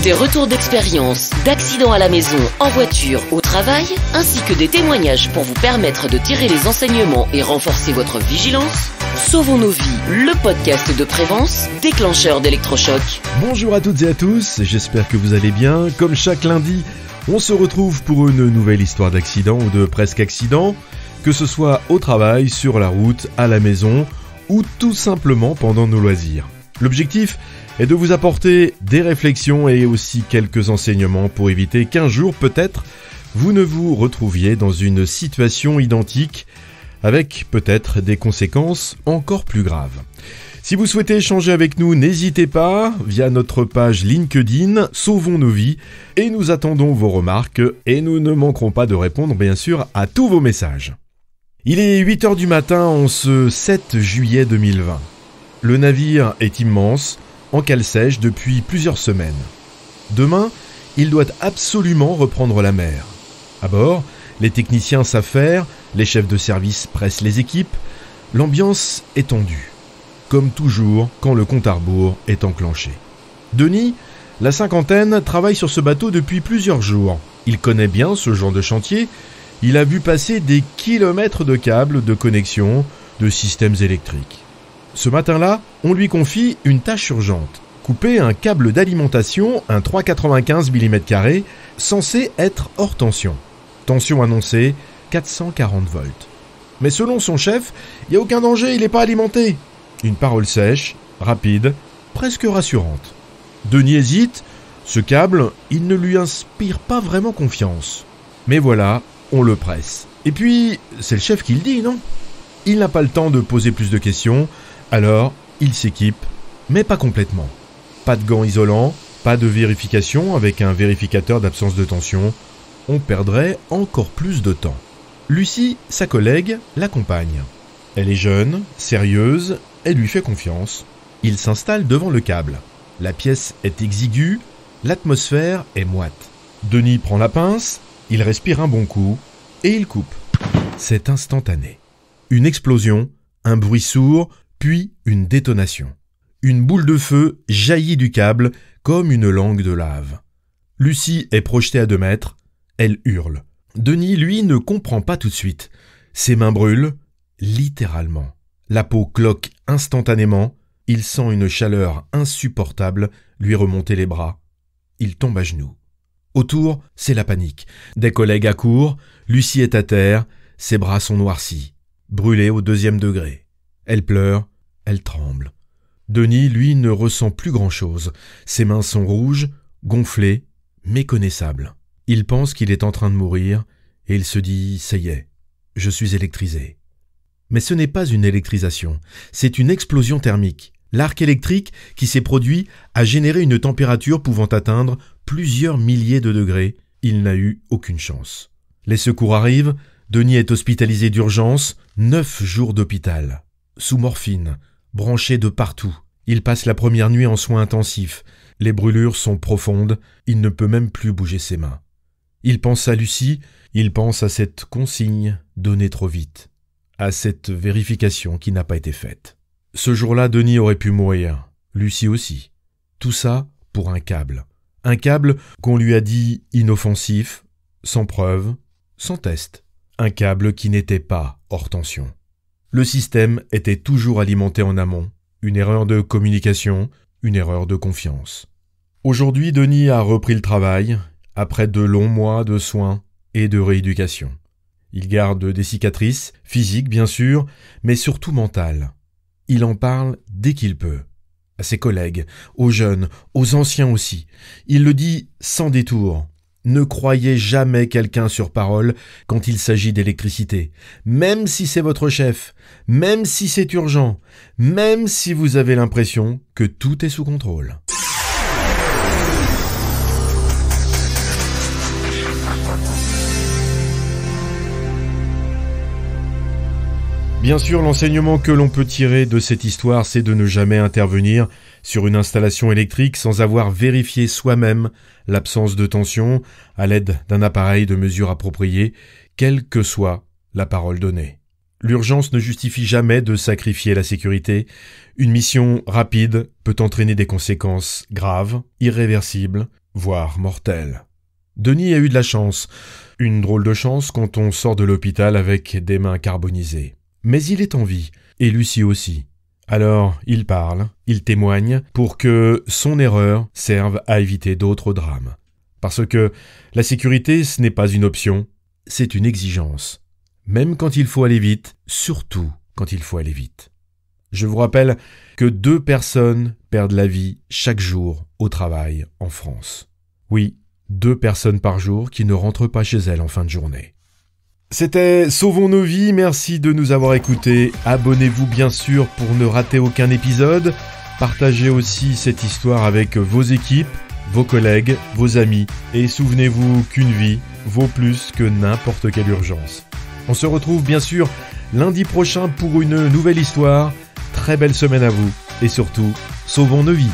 Des retours d'expérience, d'accidents à la maison, en voiture, au travail, ainsi que des témoignages pour vous permettre de tirer les enseignements et renforcer votre vigilance. Sauvons nos vies, le podcast de Prévence, déclencheur d'électrochoc. Bonjour à toutes et à tous, j'espère que vous allez bien. Comme chaque lundi, on se retrouve pour une nouvelle histoire d'accident ou de presque accident, que ce soit au travail, sur la route, à la maison ou tout simplement pendant nos loisirs. L'objectif est de vous apporter des réflexions et aussi quelques enseignements pour éviter qu'un jour, peut-être, vous ne vous retrouviez dans une situation identique avec peut-être des conséquences encore plus graves. Si vous souhaitez échanger avec nous, n'hésitez pas via notre page LinkedIn Sauvons nos vies et nous attendons vos remarques et nous ne manquerons pas de répondre bien sûr à tous vos messages. Il est 8h du matin en ce 7 juillet 2020. Le navire est immense, en cale sèche depuis plusieurs semaines. Demain, il doit absolument reprendre la mer. À bord, les techniciens savent faire, les chefs de service pressent les équipes, l'ambiance est tendue. Comme toujours quand le compte à rebours est enclenché. Denis, la cinquantaine, travaille sur ce bateau depuis plusieurs jours. Il connaît bien ce genre de chantier. Il a vu passer des kilomètres de câbles, de connexions, de systèmes électriques. Ce matin-là, on lui confie une tâche urgente. Couper un câble d'alimentation, un 3,95 mm², censé être hors tension. Tension annoncée, 440 volts. Mais selon son chef, il n'y a aucun danger, il n'est pas alimenté. Une parole sèche, rapide, presque rassurante. Denis hésite, ce câble, il ne lui inspire pas vraiment confiance. Mais voilà, on le presse. Et puis, c'est le chef qui le dit, non ? Il n'a pas le temps de poser plus de questions, alors il s'équipe, mais pas complètement. Pas de gants isolants, pas de vérification avec un vérificateur d'absence de tension. On perdrait encore plus de temps. Lucie, sa collègue, l'accompagne. Elle est jeune, sérieuse, elle lui fait confiance. Il s'installe devant le câble. La pièce est exiguë, l'atmosphère est moite. Denis prend la pince, il respire un bon coup et il coupe. C'est instantané. Une explosion, un bruit sourd, puis une détonation. Une boule de feu jaillit du câble comme une langue de lave. Lucie est projetée à 2 mètres, elle hurle. Denis, lui, ne comprend pas tout de suite. Ses mains brûlent, littéralement. La peau cloque instantanément, il sent une chaleur insupportable lui remonter les bras. Il tombe à genoux. Autour, c'est la panique. Des collègues accourent, Lucie est à terre, ses bras sont noircis, brûlés au 2e degré. Elle pleure, elle tremble. Denis, lui, ne ressent plus grand-chose. Ses mains sont rouges, gonflées, méconnaissables. Il pense qu'il est en train de mourir et il se dit « ça y est, je suis électrisé ». Mais ce n'est pas une électrisation, c'est une explosion thermique. L'arc électrique qui s'est produit a généré une température pouvant atteindre plusieurs milliers de degrés. Il n'a eu aucune chance. Les secours arrivent, Denis est hospitalisé d'urgence, 9 jours d'hôpital. Sous morphine, branché de partout. Il passe la première nuit en soins intensifs. Les brûlures sont profondes, il ne peut même plus bouger ses mains. Il pense à Lucie, il pense à cette consigne donnée trop vite, à cette vérification qui n'a pas été faite. Ce jour-là, Denis aurait pu mourir, Lucie aussi. Tout ça pour un câble. Un câble qu'on lui a dit inoffensif, sans preuve, sans test. Un câble qui n'était pas hors tension. Le système était toujours alimenté en amont. Une erreur de communication, une erreur de confiance. Aujourd'hui, Denis a repris le travail, après de longs mois de soins et de rééducation. Il garde des cicatrices, physiques bien sûr, mais surtout mentales. Il en parle dès qu'il peut. À ses collègues, aux jeunes, aux anciens aussi. Il le dit sans détour. Ne croyez jamais quelqu'un sur parole quand il s'agit d'électricité, même si c'est votre chef, même si c'est urgent, même si vous avez l'impression que tout est sous contrôle. Bien sûr, l'enseignement que l'on peut tirer de cette histoire, c'est de ne jamais intervenir sur une installation électrique sans avoir vérifié soi-même l'absence de tension à l'aide d'un appareil de mesure approprié, quelle que soit la parole donnée. L'urgence ne justifie jamais de sacrifier la sécurité. Une mission rapide peut entraîner des conséquences graves, irréversibles, voire mortelle. Denis a eu de la chance, une drôle de chance quand on sort de l'hôpital avec des mains carbonisées. Mais il est en vie, et Lucie aussi. Alors, il parle, il témoigne pour que son erreur serve à éviter d'autres drames. Parce que la sécurité, ce n'est pas une option, c'est une exigence. Même quand il faut aller vite, surtout quand il faut aller vite. Je vous rappelle que 2 personnes perdent la vie chaque jour au travail en France. Oui, 2 personnes par jour qui ne rentrent pas chez elles en fin de journée. C'était Sauvons nos vies, merci de nous avoir écoutés. Abonnez-vous bien sûr pour ne rater aucun épisode. Partagez aussi cette histoire avec vos équipes, vos collègues, vos amis. Et souvenez-vous qu'une vie vaut plus que n'importe quelle urgence. On se retrouve bien sûr lundi prochain pour une nouvelle histoire. Très belle semaine à vous et surtout, sauvons nos vies.